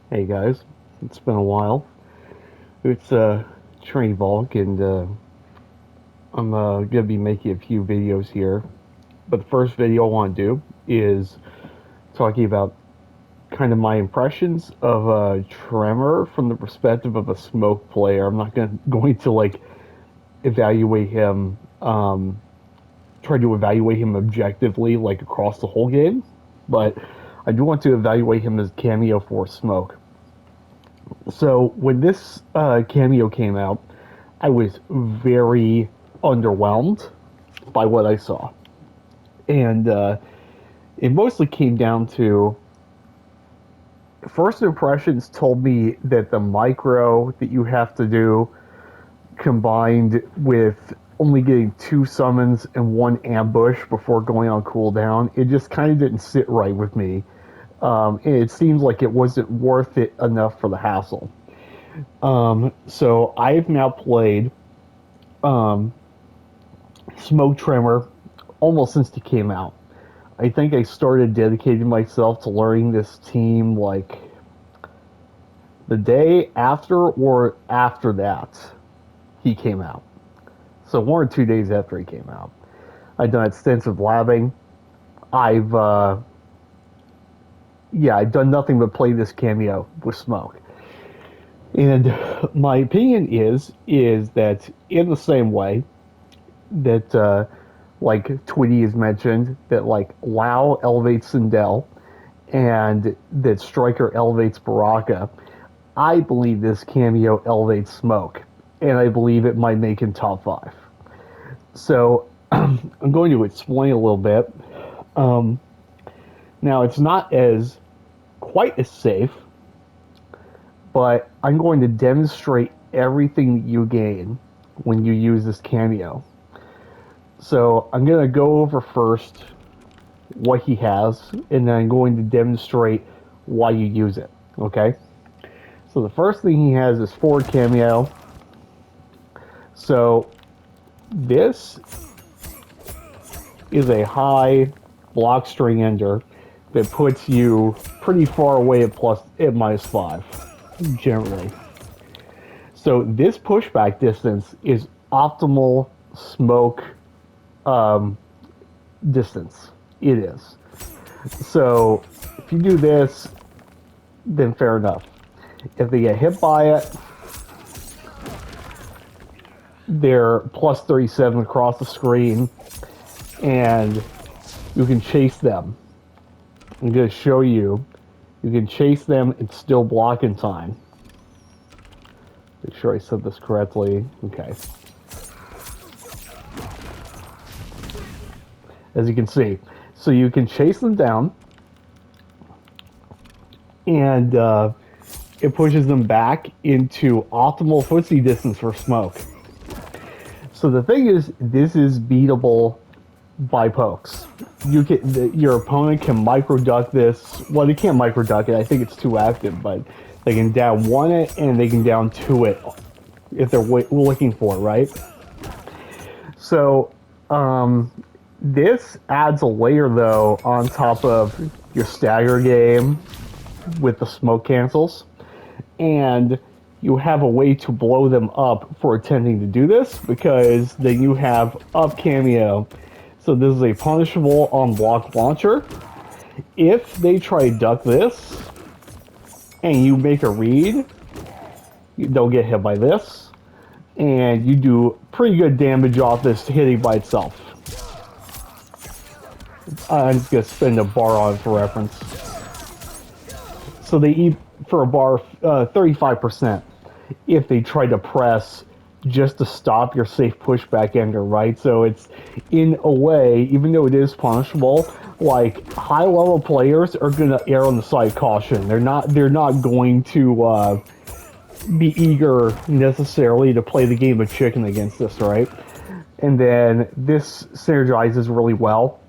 Hey guys, it's been a while. It's Train Volk, and I'm gonna be making a few videos here. But the first video I want to do is talking about kind of my impressions of Tremor from the perspective of a smoke player. I'm not going to like evaluate him, try to evaluate him objectively, like across the whole game, but I do want to evaluate him as cameo for smoke. So when this cameo came out, I was very underwhelmed by what I saw, and it mostly came down to first impressions told me that the micro that you have to do combined with only getting two summons and one ambush before going on cooldown, it just kind of didn't sit right with me. And it seems like it wasn't worth it enough for the hassle. So I've now played um, Smoke Tremor almost since it came out. I think I started dedicating myself to learning this team like the day after or after that he came out. So 1 or 2 days after he came out. I've done extensive labbing. I've I've done nothing but play this cameo with Smoke. And my opinion is that in the same way that like Twitty has mentioned that like Lao elevates Sindel and that Striker elevates Baraka, I believe this cameo elevates Smoke, and I believe it might make him top five. So I'm going to explain a little bit. Um, Now it's not as quite as safe, but I'm going to demonstrate everything that you gain when you use this cameo. So I'm going to go over first what he has, and then I'm going to demonstrate why you use it. Okay? So the first thing he has is forward cameo. So this is a high block string ender that puts you pretty far away at -5, generally. So this pushback distance is optimal smoke um, distance. It is. So if you do this, then fair enough. If they get hit by it, they're +37 across the screen, and you can chase them. I'm going to show you. You can chase them and still block in time. Make sure I said this correctly. Okay. As you can see. So you can chase them down, and it pushes them back into optimal footsie distance for smoke. So the thing is, this is beatable by pokes. Your opponent can micro duck this. Well, they can't micro duck it. I think it's too active, but they can down one it and they can down two it if they're looking for it, right? So this adds a layer though on top of your stagger game with the smoke cancels, and you have a way to blow them up for attempting to do this because then you have up cameo. So this is a punishable on block launcher. If they try to duck this and you make a read, they'll get hit by this, and you do pretty good damage off this hitting by itself. I'm just gonna spend a bar on it for reference. So they eat for a bar 35% if they try to press just to stop your safe pushback ender, right? So it's in a way, even though it is punishable, like high level players are gonna err on the side of caution. They're not going to be eager necessarily to play the game of chicken against this, right? And then this synergizes really well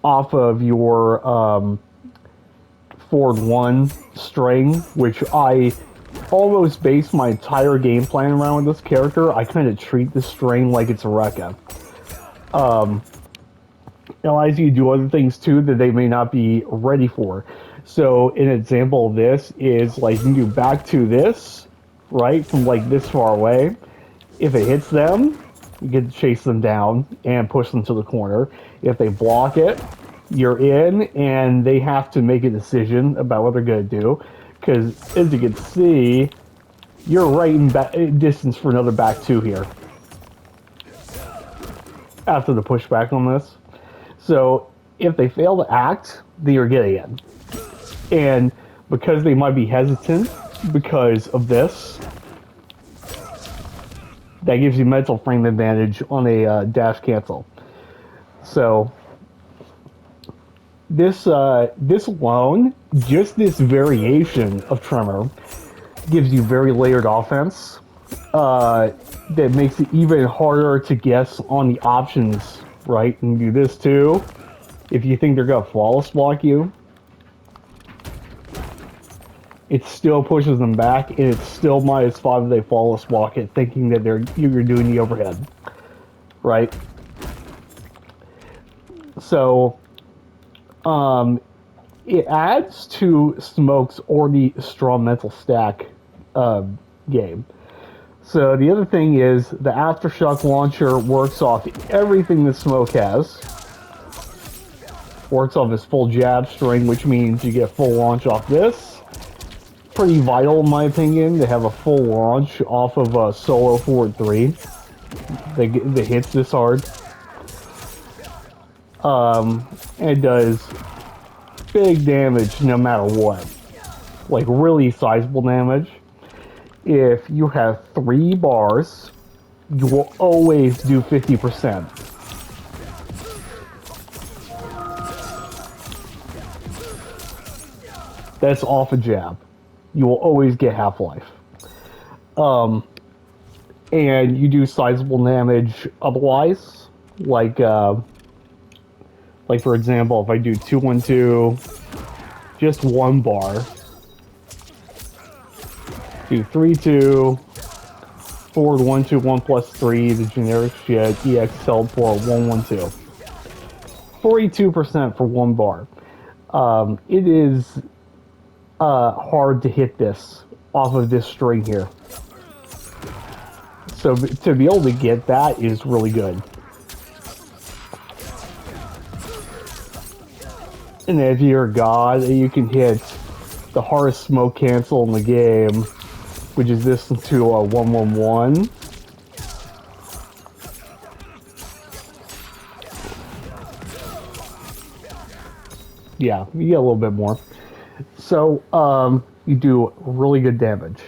off of your forward one string, which I almost base my entire game plan around with this character. I kind of treat this string like it's a Rekka. It allows you to do other things too that they may not be ready for. So an example of this is like you can do back to this, right, from like this far away. If it hits them, you get to chase them down and push them to the corner. If they block it, you're in, and they have to make a decision about what they're going to do. Because as you can see, you're right in distance for another back two here after the pushback on this. So if they fail to act, they are getting it. And because they might be hesitant because of this, that gives you mental frame advantage on a dash cancel. So this alone, just this variation of Tremor, gives you very layered offense that makes it even harder to guess on the options, right? And do this too. If you think they're going to flawless block you, it still pushes them back, and it's still -5 if they flawless block it, thinking that you're doing the overhead, right? So, it adds to Smoke's already strong mental stack game. So the other thing is the Aftershock launcher works off everything that Smoke has. Works off his full jab string, which means you get full launch off this. Pretty vital, in my opinion, to have a full launch off of a solo forward 3 that hits this hard. It does big damage no matter what. Like really sizable damage. If you have 3 bars, you will always do 50%. That's off a jab. You will always get half-life. And you do sizable damage otherwise. Like for example, if I do 2-1-2, just 1 bar. Do 3-2, forward 1-2, 1+3, the generic shit, EX held for 1-1-2. 42% for 1 bar. It is hard to hit this off of this string here. So to be able to get that is really good. And if you're a god, you can hit the hardest smoke cancel in the game, which is this to a 1-1-1. Yeah, you get a little bit more. So you do really good damage.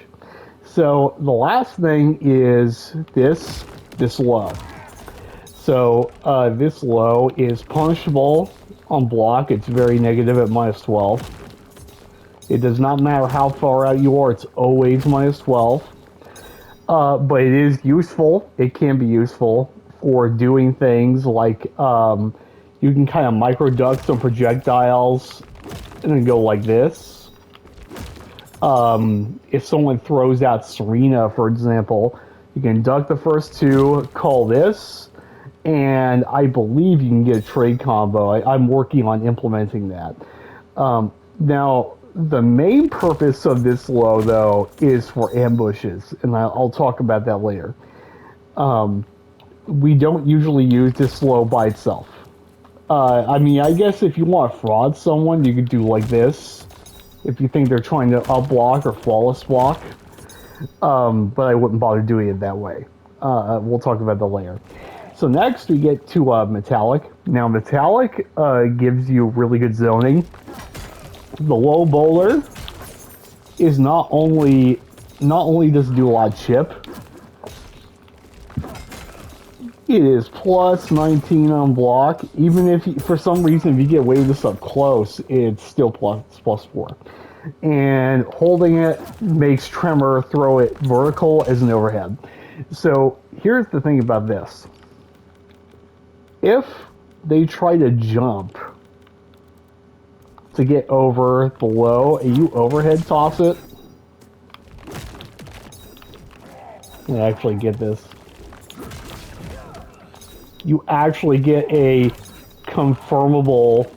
So the last thing is this low. So this low is punishable on block. It's very negative at -12. It does not matter how far out you are, it's always -12. But it is useful. It can be useful for doing things like you can kind of micro duck some projectiles and then go like this. If someone throws out Serena, for example, you can duck the first 2, call this, and I believe you can get a trade combo. I'm working on implementing that. Now, the main purpose of this low, though, is for ambushes, and I'll talk about that later. We don't usually use this low by itself. I mean, I guess if you want to fraud someone, you could do like this. If you think they're trying to up block or flawless block. But I wouldn't bother doing it that way. We'll talk about that later. So next we get to Metallic. Now Metallic gives you really good zoning. The low bowler is not only does it do a lot of chip, it is plus 19 on block. Even if for some reason if you get away with this up close, it's still plus 4. And holding it makes Tremor throw it vertical as an overhead. So here's the thing about this. If they try to jump to get over the low and you overhead toss it, I actually get this. You actually get a confirmable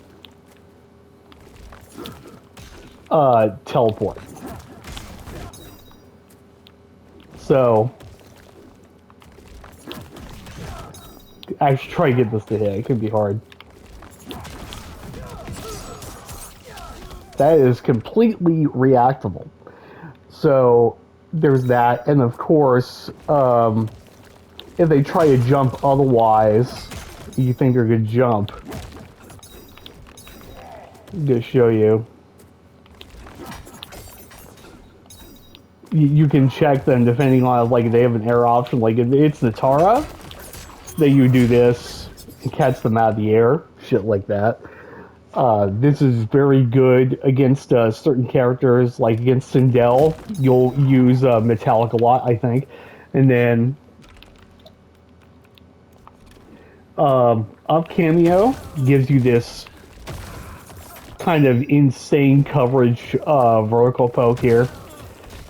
teleport. So, I should try to get this to hit. It could be hard. That is completely reactable. So, there's that. And of course, if they try to jump otherwise, you think they're going to jump. I'm going to show you. You can check them depending on, like, they have an air option. Like, if it's the Tara, then you do this and catch them out of the air. Shit like that. This is very good against certain characters, like against Sindel. You'll use Metallic a lot, I think. And then Up Cameo gives you this kind of insane coverage vertical poke here.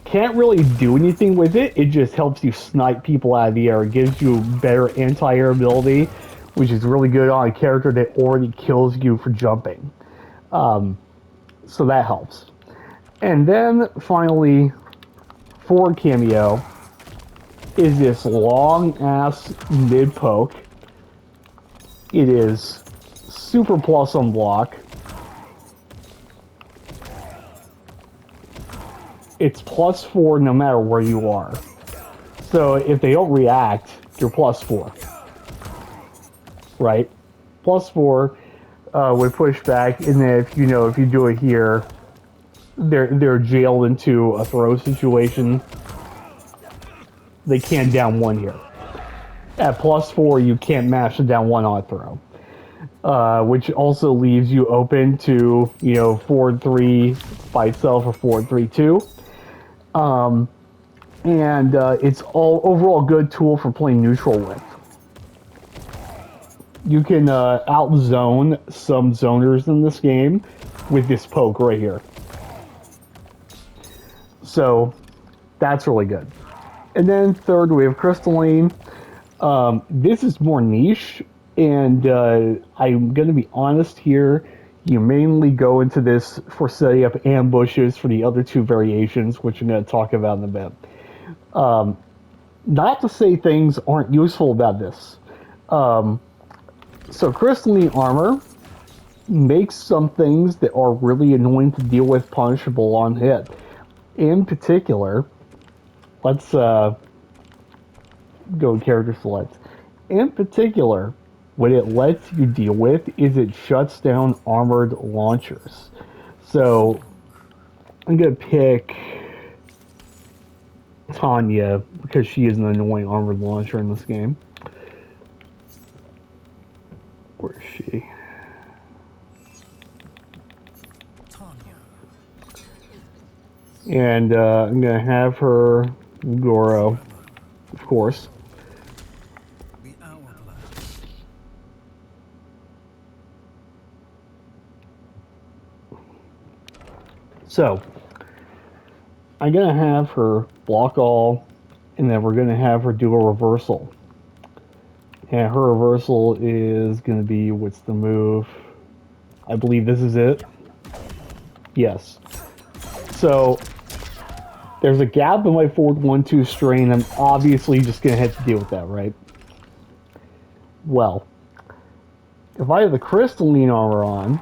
Can't really do anything with it. It just helps you snipe people out of the air. It gives you better anti-air ability, which is really good on a character that already kills you for jumping. So that helps. And then finally, forward cameo is this long-ass mid-poke. It is super plus on block. It's +4 no matter where you are. So if they don't react, you're +4. Right? +4 with pushback, and then if you do it here, they're jailed into a throw situation. They can't down one here. At +4, you can't mash a down one on a throw. Which also leaves you open to, forward 3 by itself or forward 3-2. And it's all overall good tool for playing neutral with. You can out-zone some zoners in this game with this poke right here. So that's really good. And then third, we have Crystalline. This is more niche, and I'm going to be honest here. You mainly go into this for setting up ambushes for the other two variations, which I'm going to talk about in a bit. Not to say things aren't useful about this. So crystalline armor makes some things that are really annoying to deal with punishable on hit. In particular, let's go character select. In particular, what it lets you deal with is it shuts down armored launchers. So I'm going to pick Tanya because she is an annoying armored launcher in this game. Where is she? And I'm going to have her Goro, of course. So, I'm going to have her block all, and then we're going to have her do a reversal. And her reversal is going to be, what's the move? I believe this is it. Yes. So, there's a gap in my forward 1-2 strain. I'm obviously just going to have to deal with that, right? Well, if I have the crystalline armor on,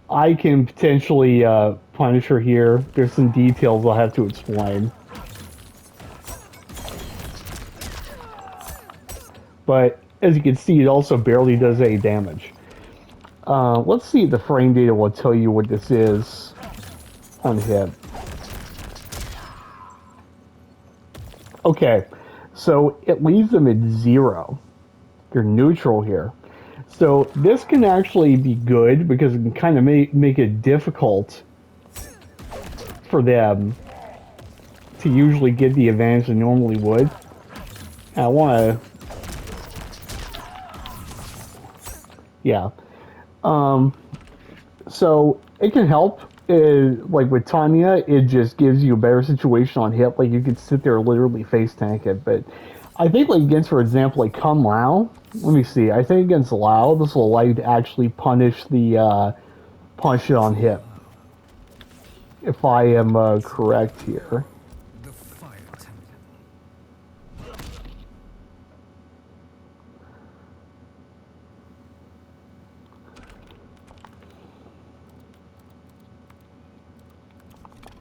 I can potentially punish her here. There's some details I'll have to explain. But as you can see, it also barely does any damage. Let's see if the frame data will tell you what this is on hit. Okay, so it leaves them at 0. You're neutral here. So this can actually be good because it can kind of make it difficult for them to usually get the advantage they normally would. And I want to... Yeah. So it can help. Like with Tanya, it just gives you a better situation on hit. Like you could sit there and literally face tank it. But I think like against, for example, like Kung Lao. Let me see. I think against Lao, this will allow you to actually punish the punch it on hit. If I am correct here. The Fire Temple.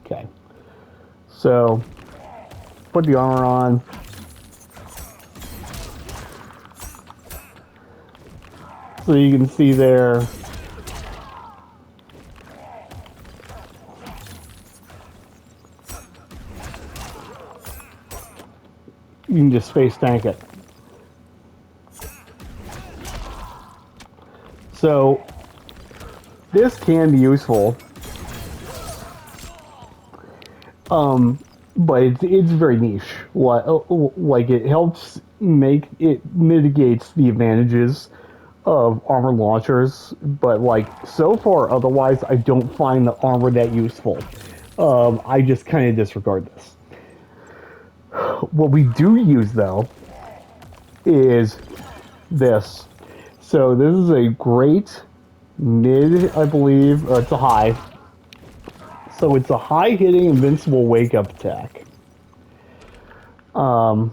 Okay. So put the armor on. So you can see there. You can just face tank it. So this can be useful. But it's very niche. Like it helps it mitigates the advantages of armor launchers, but like so far otherwise I don't find the armor that useful. I just kind of disregard this. What we do use though is this. So this is a great mid, I believe. It's a high. So it's a high hitting invincible wake up attack. So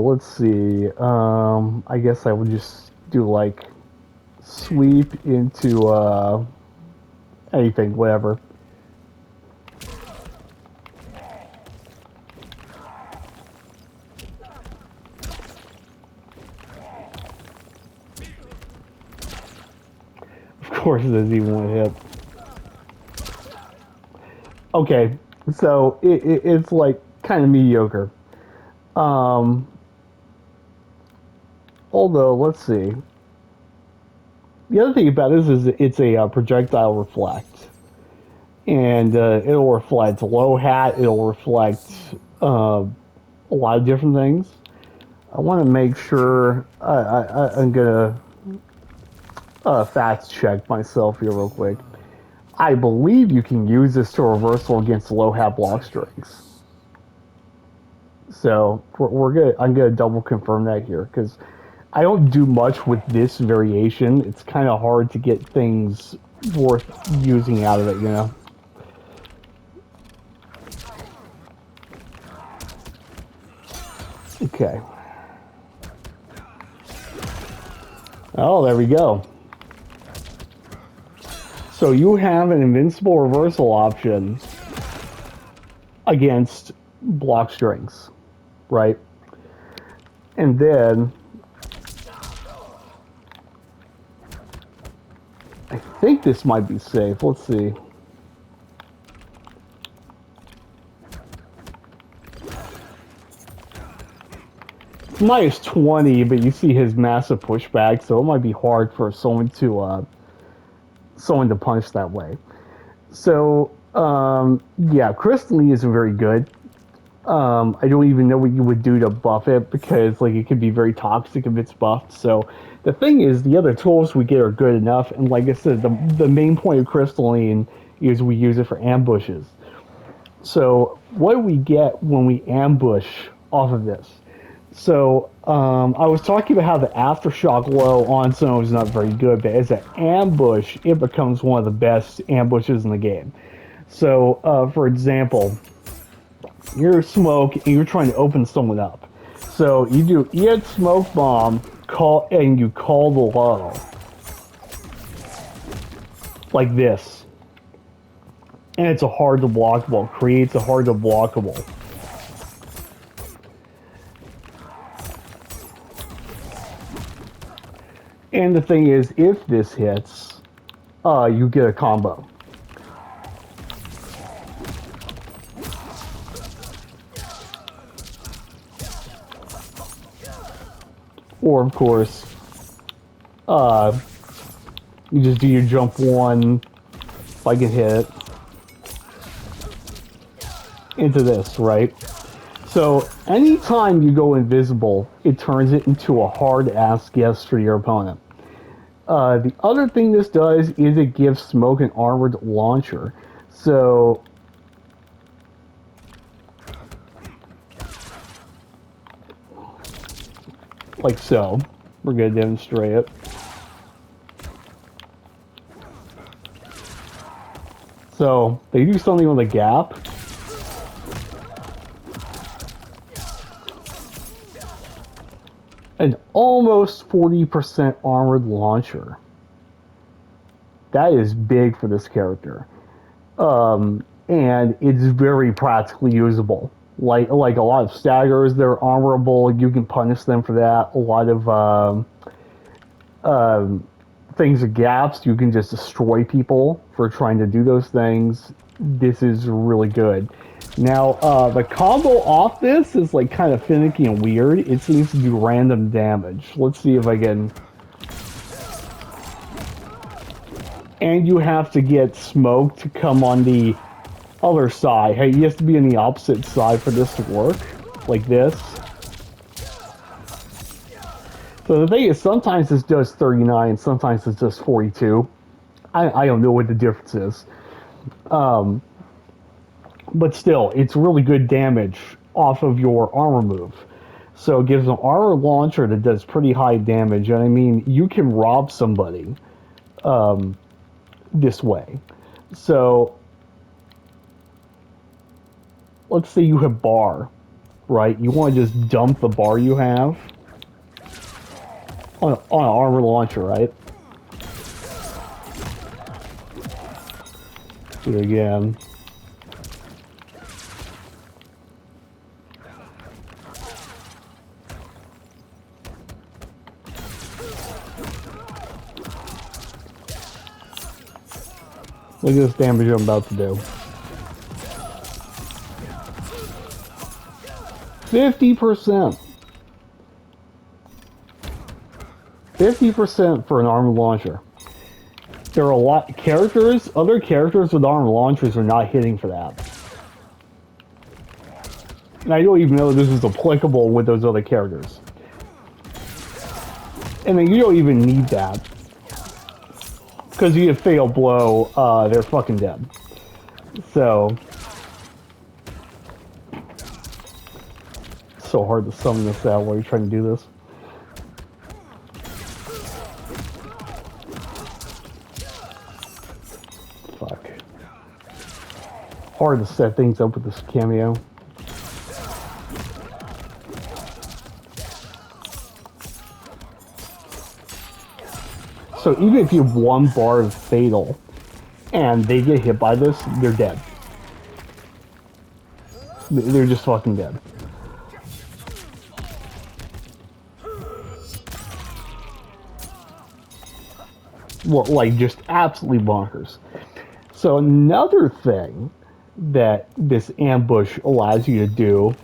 let's see. I guess I would just do like sweep into anything, whatever. Of course, there's even one hit. Okay, so it's like kind of mediocre. Um, Although, let's see. The other thing about this is it's a projectile reflect. And it'll reflect low hat, it'll reflect a lot of different things. I want to make sure I'm going to fast check myself here real quick. I believe you can use this to reversal against low hat block strings. So we're good. I'm going to double confirm that here because I don't do much with this variation. It's kind of hard to get things worth using out of it, you know? Okay. Oh, there we go. So you have an invincible reversal option against block strings, right? And then I think this might be safe. Let's see. Minus 20, but you see his massive pushback, so it might be hard for someone to punch that way. So yeah, crystalline isn't very good. I don't even know what you would do to buff it because like it could be very toxic if it's buffed. So the thing is, the other tools we get are good enough, and like I said, the main point of crystalline is we use it for ambushes. So what do we get when we ambush off of this? So I was talking about how the aftershock low on Snow is not very good, but as an ambush, it becomes one of the best ambushes in the game. So, for example, you're smoke and you're trying to open someone up. So you do EX smoke bomb, and you call the low like this, and it's a hard to blockable. Creates a hard to blockable. And the thing is, if this hits, you get a combo. Or, of course, you just do your jump one, if I can hit it, into this, right? So, anytime you go invisible, it turns it into a hard-ass guess for your opponent. The other thing this does is it gives Smoke an armored launcher. So, like so. We're gonna demonstrate it. So they do something with a gap. An almost 40% armored launcher. That is big for this character. And it's very practically usable. Like a lot of staggers, they're armorable. You can punish them for that. A lot of things with gaps, you can just destroy people for trying to do those things. This is really good. Now, the combo off this is like kind of finicky and weird. It seems to do random damage. Let's see if I can. And you have to get smoke to come on the other side. Hey, you have to be on the opposite side for this to work. Like this. So the thing is, sometimes this does 39, sometimes it does 42. I don't know what the difference is. But still, it's really good damage off of your armor move. So it gives an armor launcher that does pretty high damage. And I mean, you can rob somebody this way. So let's say you have bar, right? You want to just dump the bar you have on an armor launcher, right? Do it again. Look at this damage I'm about to do. 50%. 50% for an armor launcher. There are a lot of characters, other characters with armor launchers are not hitting for that. And I don't even know if this is applicable with those other characters. And then you don't even need that. Because you get fatal blow, they're fucking dead. So it's so hard to summon this out while you're trying to do this. Fuck. Hard to set things up with this cameo. So even if you have one bar of fatal and they get hit by this, they're dead. They're just fucking dead. Well, like just absolutely bonkers. So another thing that this ambush allows you to do,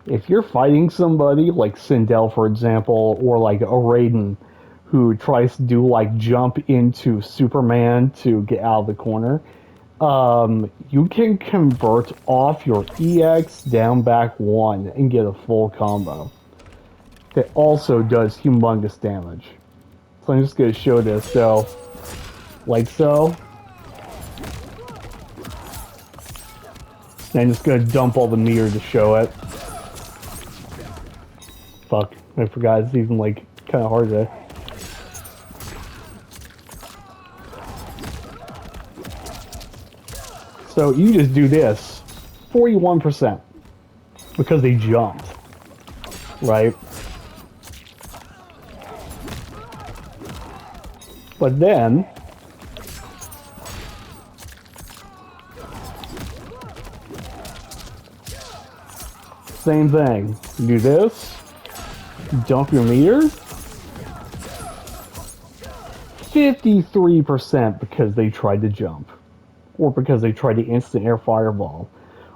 if you're fighting somebody like Sindel, for example, or like a Raiden, who tries to do like jump into Superman to get out of the corner, you can convert off your EX down back 1 and get a full combo that also does humongous damage. So I'm just going to show this. So, like so. And I'm just going to dump all the meter to show it. Fuck, I forgot it's even like kind of hard to... So you just do this, 41%, because they jumped, right? But then, same thing, you do this, dump your meter, 53% because they tried to jump. Or because they tried to instant air fireball,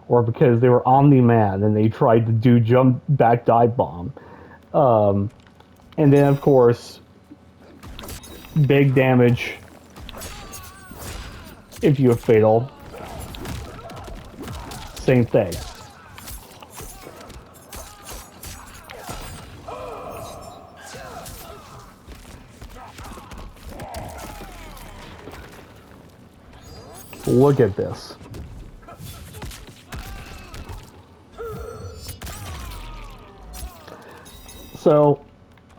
or because they were omni-mad and they tried to do jump back dive bomb. And then of course, big damage if you have fatal. Same thing. Look at this. So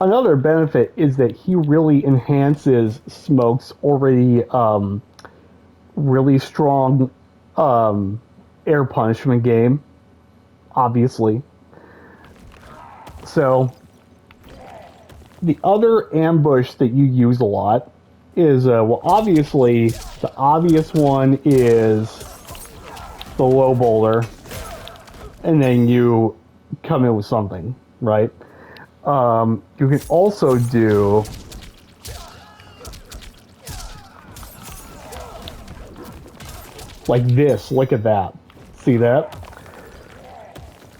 another benefit is that he really enhances Smoke's already really strong air punishment game, obviously. So the other ambush that you use a lot is, well, obviously, the obvious one is the low boulder, and then you come in with something, right? You can also do like this. Look at that. See that?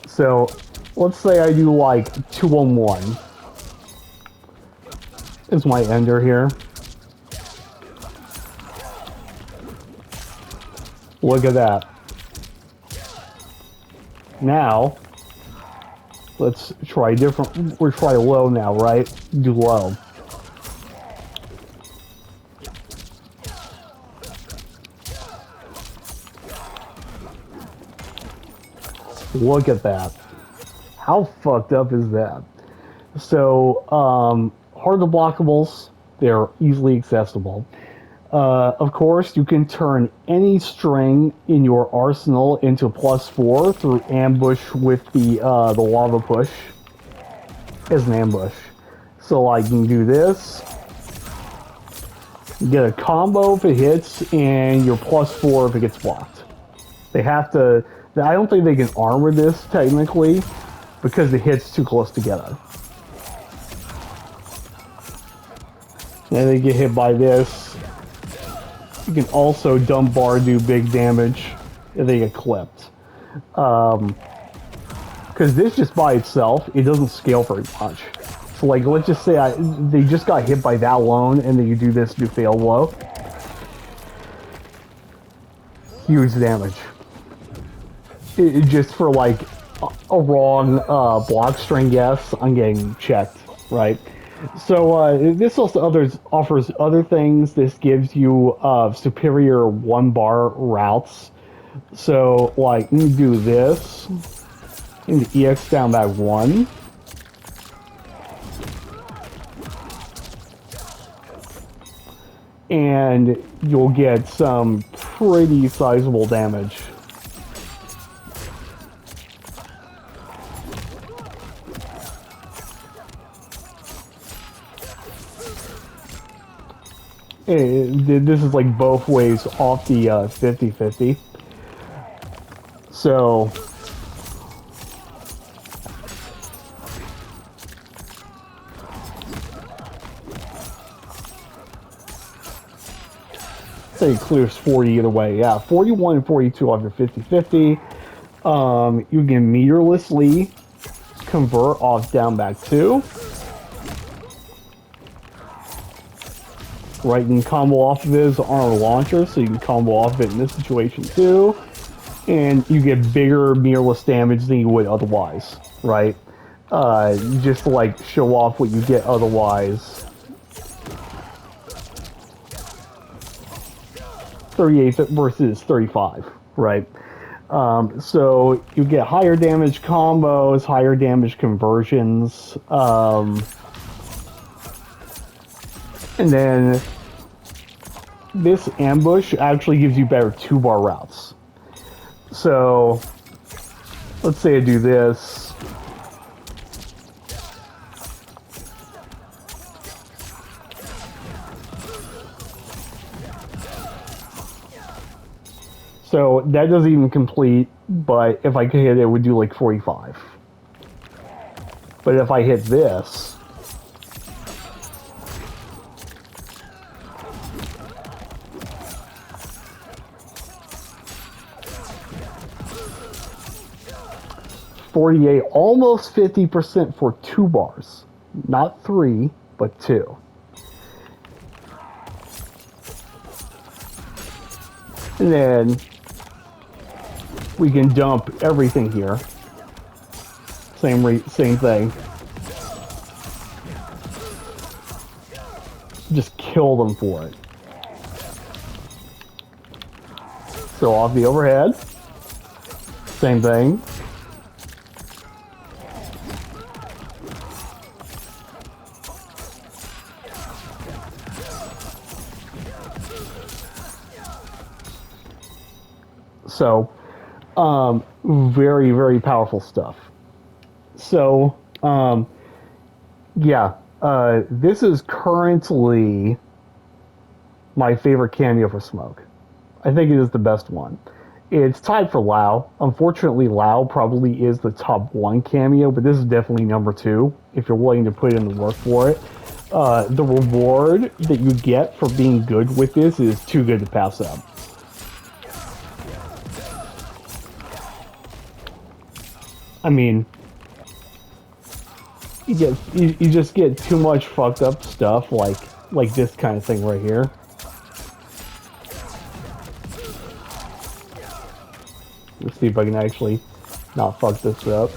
So let's say I do like 2-on-1 is my ender here. Look at that. Now, let's try different. We'll try low now, right? Do low. Look at that. How fucked up is that? So, hard to blockables, they're easily accessible. Of course, you can turn any string in your arsenal into +4 through ambush with the lava push as an ambush. So, like, you can do this, you get a combo if it hits, and you're +4 if it gets blocked. They have to. I don't think they can armor this technically because it hits too close together. And they get hit by this. You can also dump bar, do big damage if they get clipped. Because this just by itself, it doesn't scale very much. So like, let's just say they just got hit by that alone, and then you do this, do fail blow. Huge damage. It just for like a wrong block string guess, I'm getting checked, right? So this also offers other things. This gives you superior 1-bar routes. So like you do this, and the EX down by 1. And you'll get some pretty sizable damage. This is like both ways off the 50-50. So say it clears 40 either way. Yeah, 41 and 42 off your 50-50. You can meterlessly convert off down back 2. Right, you can combo off of this on a launcher, so you can combo off it in this situation too. And you get bigger mirrorless damage than you would otherwise, right? Just to like show off what you get otherwise. 38 versus 35, right? So you get higher damage combos, higher damage conversions, and then this ambush actually gives you better 2-bar routes. So let's say I do this. So that doesn't even complete, but if I could hit it, it would do like 45. But if I hit this, $48, almost 50% for 2 bars. Not 3, but 2. And then we can dump everything here. Same thing. Just kill them for it. So off the overhead. Same thing. So, very, very powerful stuff. So, yeah, this is currently my favorite cameo for Smoke. I think it is the best one. It's tied for Lao. Unfortunately, Lao probably is the top one cameo, but this is definitely number two if you're willing to put in the work for it. The reward that you get for being good with this is too good to pass up. I mean, you just get too much fucked up stuff like this kind of thing right here. Let's see if I can actually not fuck this up.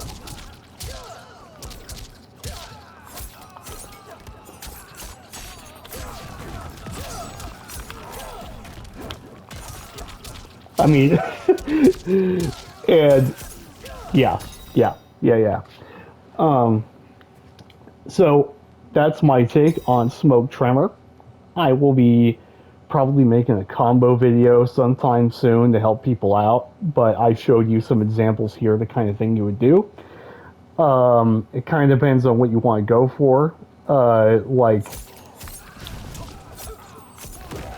I mean, and yeah. So that's my take on Smoke Tremor. I will be probably making a combo video sometime soon to help people out, but I showed you some examples here, the kind of thing you would do. It kind of depends on what you want to go for. Like,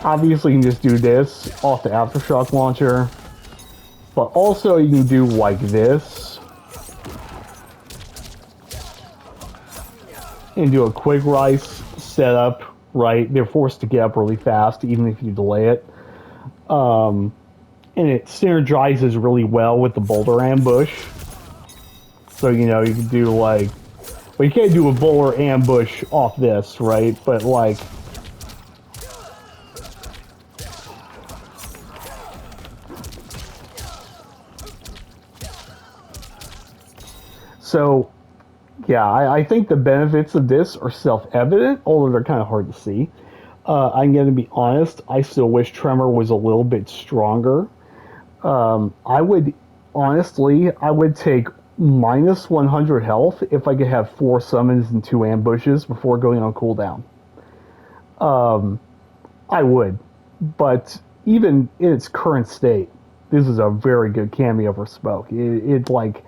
obviously you can just do this off the Aftershock launcher, but also you can do like this and do a quick rice setup, right? They're forced to get up really fast even if you delay it. And it synergizes really well with the boulder ambush. So, you know, you can do like, well, you can't do a boulder ambush off this, right? But like, so yeah, I think the benefits of this are self-evident, although they're kind of hard to see. I'm going to be honest, I still wish Tremor was a little bit stronger. I would, honestly, I would take minus 100 health if I could have 4 summons and 2 ambushes before going on cooldown. I would. But even in its current state, this is a very good cameo for Smoke. It like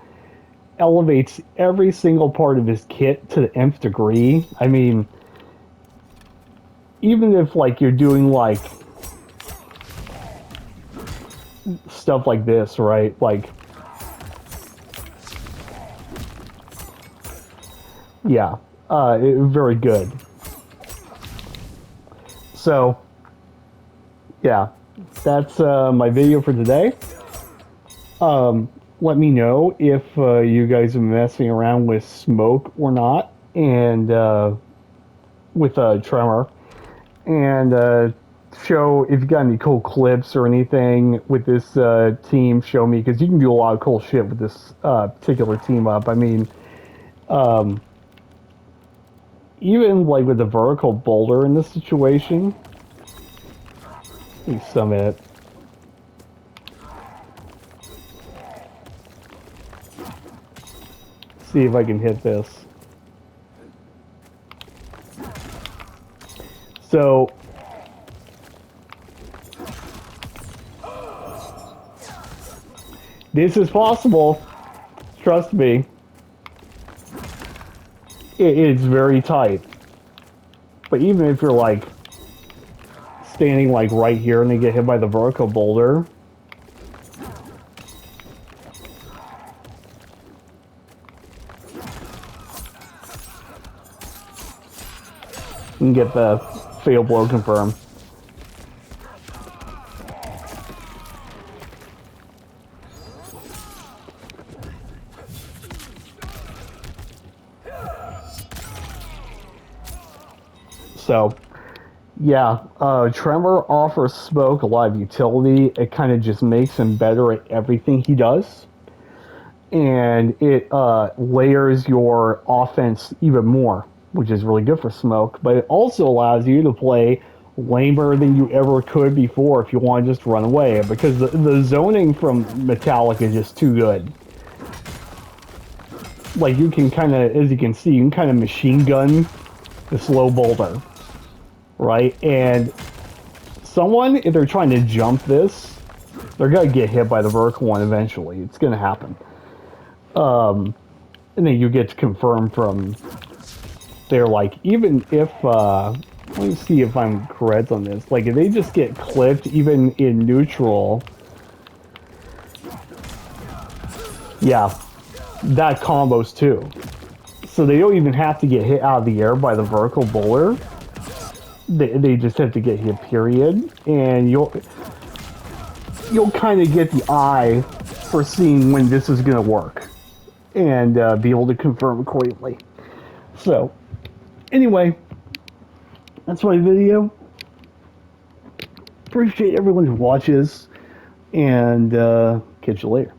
elevates every single part of his kit to the nth degree. I mean, even if like you're doing like stuff like this, right? Like, yeah, very good. So, yeah, that's my video for today. Let me know if you guys are messing around with Smoke or not, and with Tremor, and show if you got any cool clips or anything with this team. Show me, because you can do a lot of cool shit with this particular team up. I mean, even like with the vertical boulder in this situation, let me sum it. See if I can hit this. So, this is possible. Trust me. It's very tight. But even if you're like standing like right here and they get hit by the vertical boulder, you can get the fatal blow confirmed. So, yeah, Tremor offers Smoke a lot of utility. It kind of just makes him better at everything he does. And it layers your offense even more, which is really good for Smoke. But it also allows you to play lamer than you ever could before if you want to just run away. Because the zoning from Metallic is just too good. Like, you can kind of, as you can see, you can kind of machine gun the slow boulder. Right? And someone, if they're trying to jump this, They're gonna get hit by the vertical one eventually. It's gonna happen. And then you get to confirm from there, like, even if, let me see if I'm correct on this. Like, if they just get clipped, even in neutral, yeah, that combos too. So they don't even have to get hit out of the air by the vertical bowler. They just have to get hit, period. And you'll kind of get the eye for seeing when this is going to work and be able to confirm accordingly. So, anyway, that's my video. Appreciate everyone who watches, and catch you later.